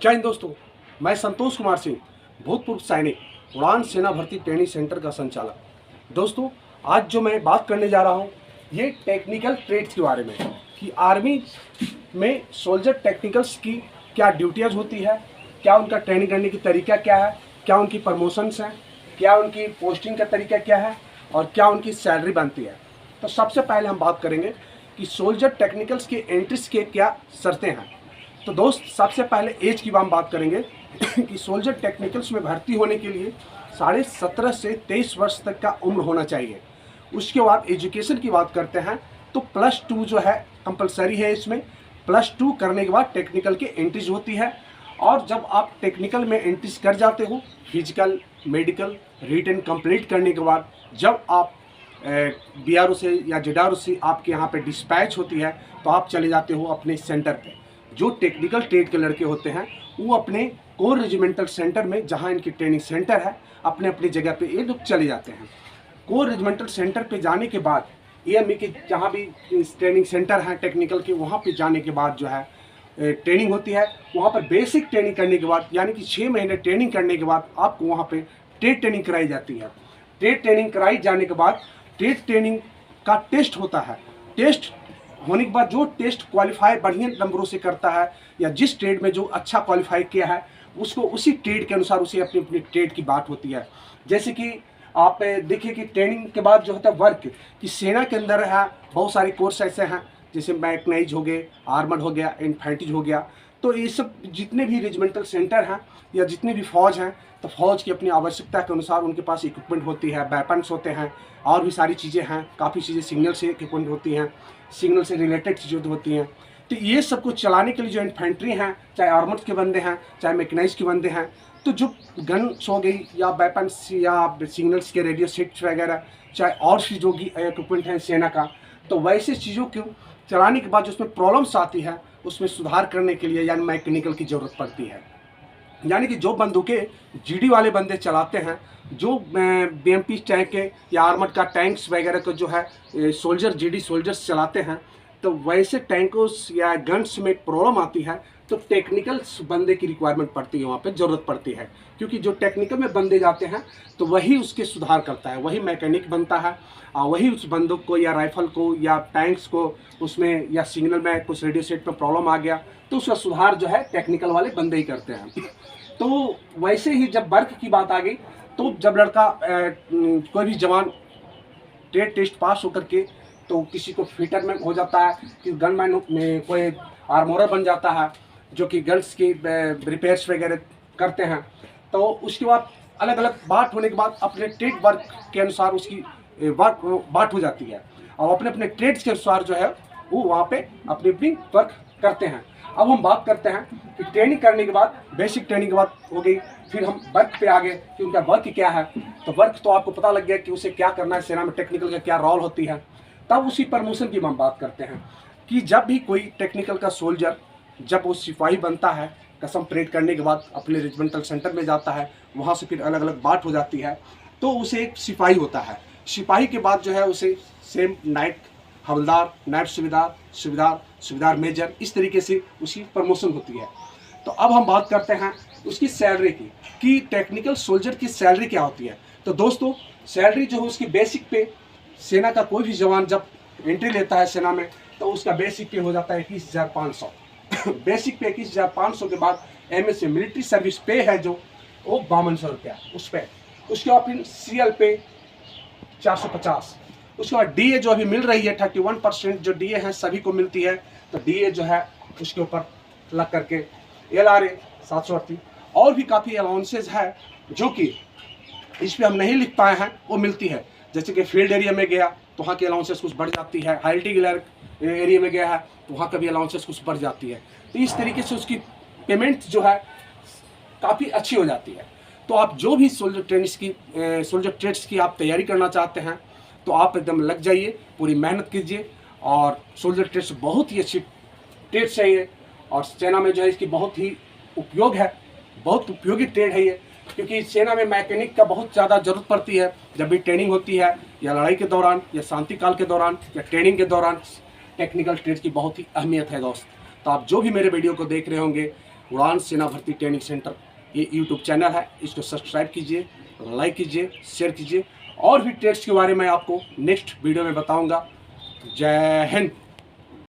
जय हिंद दोस्तों, मैं संतोष कुमार सिंह, भूतपूर्व सैनिक, उड़ान सेना भर्ती ट्रेनिंग सेंटर का संचालक। दोस्तों, आज जो मैं बात करने जा रहा हूँ ये टेक्निकल ट्रेड्स के बारे में कि आर्मी में सोल्जर टेक्निकल्स की क्या ड्यूटीज होती है, क्या उनका ट्रेनिंग करने की तरीका क्या है, क्या उनकी प्रमोशंस हैं, क्या उनकी पोस्टिंग का तरीका क्या है और क्या उनकी सैलरी बनती है। तो सबसे पहले हम बात करेंगे कि सोल्जर टेक्निकल्स के एंट्रीज के क्या शर्तें हैं। तो दोस्त, सबसे पहले एज की हम बात करेंगे कि सोल्जर टेक्निकल्स में भर्ती होने के लिए 17.5 से 23 वर्ष तक का उम्र होना चाहिए। उसके बाद एजुकेशन की बात करते हैं तो +2 जो है कंपलसरी है। इसमें +2 करने के बाद टेक्निकल की एंट्रीज होती है और जब आप टेक्निकल में एंट्रीज कर जाते हो, फिजिकल, मेडिकल, रिटन कंप्लीट करने के बाद जब आप BRO से या JDRO से आपके यहाँ पे डिस्पैच होती है तो आप चले जाते हो अपने सेंटर पे। जो टेक्निकल ट्रेड के लड़के होते हैं वो अपने कोर रेजिमेंटल सेंटर में, जहाँ इनकी ट्रेनिंग सेंटर है, अपने अपनी जगह पे ये लोग चले जाते हैं। कोर रेजिमेंटल सेंटर पे जाने के बाद AME के जहाँ भी ट्रेनिंग सेंटर हैं टेक्निकल के, वहाँ पे जाने के बाद जो है ट्रेनिंग होती है। वहाँ पर बेसिक ट्रेनिंग करने के बाद यानी कि 6 महीने ट्रेनिंग करने के बाद आपको वहाँ पे ट्रेड ट्रेनिंग कराई जाती है। ट्रेड ट्रेनिंग कराई जाने के बाद ट्रेड ट्रेनिंग का टेस्ट होता है। टेस्ट होने के बाद जो टेस्ट क्वालिफाई बढ़िया नंबरों से करता है या जिस ट्रेड में जो अच्छा क्वालिफाई किया है उसको उसी ट्रेड के अनुसार उसे अपनी अपनी ट्रेड की बात होती है। जैसे कि आप देखिए कि ट्रेनिंग के बाद जो होता है वर्क कि सेना के अंदर है बहुत सारे कोर्स ऐसे हैं, जैसे मैकनाइज हो गए, आर्मर्ड हो गया, इन्फेंट्री हो गया। तो ये सब जितने भी रेजिमेंटल सेंटर हैं या जितने भी फौज हैं, तो फौज की अपनी आवश्यकता के अनुसार उनके पास इक्विपमेंट होती है, वेपन्स होते हैं और भी सारी चीज़ें हैं। काफ़ी चीज़ें सिग्नल से इक्विपमेंट होती हैं, सिग्नल से रिलेटेड चीज़ें होती हैं। तो ये सब कुछ चलाने के लिए जो इन्फेंट्री हैं, चाहे आर्मर्ड के बंदे हैं, चाहे मैकनाइज के बंदे हैं, तो जो गन्स हो गई या वेपन्स या सिग्नल्स के रेडियो सेट्स वगैरह, चाहे और भी जो इक्विपमेंट हैं सेना का, तो वैसे चीज़ों को चलाने के बाद जो उसमें प्रॉब्लम्स आती है उसमें सुधार करने के लिए यानी मैकेनिकल की ज़रूरत पड़ती है। यानी कि जो बंदूकें GD वाले बंदे चलाते हैं, जो BMP टैंक या आर्मर्ड का टैंक्स वगैरह को जो है सोल्जर GD सोल्जर्स चलाते हैं, तो वैसे टैंकोस या गन्स में प्रॉब्लम आती है तो टेक्निकल बंदे की रिक्वायरमेंट पड़ती है, वहाँ पे ज़रूरत पड़ती है। क्योंकि जो टेक्निकल में बंदे जाते हैं तो वही उसके सुधार करता है, वही मैकेनिक बनता है और वही उस बंदूक को या राइफल को या टैंक्स को उसमें या सिग्नल में कुछ रेडियो सेट में प्रॉब्लम आ गया तो उसका सुधार जो है टेक्निकल वाले बंदे ही करते हैं। तो वैसे ही जब वर्क की बात आ गई तो जब लड़का कोई भी जवान ट्रेड टेस्ट पास होकर के तो किसी को फिटर में हो जाता है, कि गनमैन में कोई आर्मोरर बन जाता है जो कि गन्स की रिपेयर्स वगैरह करते हैं। तो उसके बाद अलग अलग बात होने के बाद अपने ट्रेड वर्क के अनुसार उसकी वर्क बात हो जाती है और अपने अपने ट्रेड्स के अनुसार जो है वो वहाँ पे अपनी अपनी वर्क करते हैं। अब हम बात करते हैं कि ट्रेनिंग करने के बाद, बेसिक ट्रेनिंग के बाद हो गई, फिर हम वर्क पे आ गए कि उनका वर्क क्या है। तो वर्क तो आपको पता लग गया कि उसे क्या करना है, सेना में टेक्निकल का क्या रोल होती है। तब उसी प्रमोशन की हम बात करते हैं कि जब भी कोई टेक्निकल का सोल्जर जब वो सिपाही बनता है, कसम परेड करने के बाद अपने रेजिमेंटल सेंटर में जाता है, वहाँ से फिर अलग अलग बात हो जाती है तो उसे एक सिपाही होता है। सिपाही के बाद जो है उसे सेम नाइट हवलदार, नायब सूबेदार, सूबेदार, सूबेदार मेजर, इस तरीके से उसकी प्रमोशन होती है। तो अब हम बात करते हैं उसकी सैलरी की कि टेक्निकल सोल्जर की सैलरी क्या होती है। तो दोस्तों, सैलरी जो है उसकी बेसिक पे, सेना का कोई भी जवान जब एंट्री लेता है सेना में तो उसका बेसिक पे हो जाता है 21,500। बेसिक पे 21,500 के बाद MS से मिलिट्री सर्विस पे है जो वो 5200 रुपया उस पर। उसके बाद फिर CL पे 450। उसके बाद DA जो अभी मिल रही है 31% जो DA है सभी को मिलती है, तो DA जो है उसके ऊपर लग करके LRA 738 और भी काफ़ी अलाउंसेज है जो कि इस पर हम नहीं लिख पाए हैं, वो मिलती है। जैसे कि फील्ड एरिया में गया तो वहाँ की अलाउंसेस कुछ बढ़ जाती है, हाइल्टिकुलर एरिया में गया है तो वहाँ का भी अलाउंसेस कुछ बढ़ जाती है। तो इस तरीके से उसकी पेमेंट जो है काफ़ी अच्छी हो जाती है। तो आप जो भी सोल्जर ट्रेड्स की आप तैयारी करना चाहते हैं तो आप एकदम लग जाइए, पूरी मेहनत कीजिए। और सोल्जर ट्रेड्स बहुत ही अच्छी ट्रेड्स है ये, और सेना में जो है इसकी बहुत ही उपयोग है, बहुत उपयोगी ट्रेड है ये। क्योंकि सेना में मैकेनिक का बहुत ज़्यादा ज़रूरत पड़ती है जब भी ट्रेनिंग होती है, या लड़ाई के दौरान, या शांति काल के दौरान, या ट्रेनिंग के दौरान टेक्निकल ट्रेड की बहुत ही अहमियत है दोस्त। तो आप जो भी मेरे वीडियो को देख रहे होंगे उड़ान सेना भर्ती ट्रेनिंग सेंटर ये यूट्यूब चैनल है, इसको सब्सक्राइब कीजिए, लाइक कीजिए, शेयर कीजिए। और भी ट्रेड्स के बारे में आपको नेक्स्ट वीडियो में बताऊंगा। जय हिंद।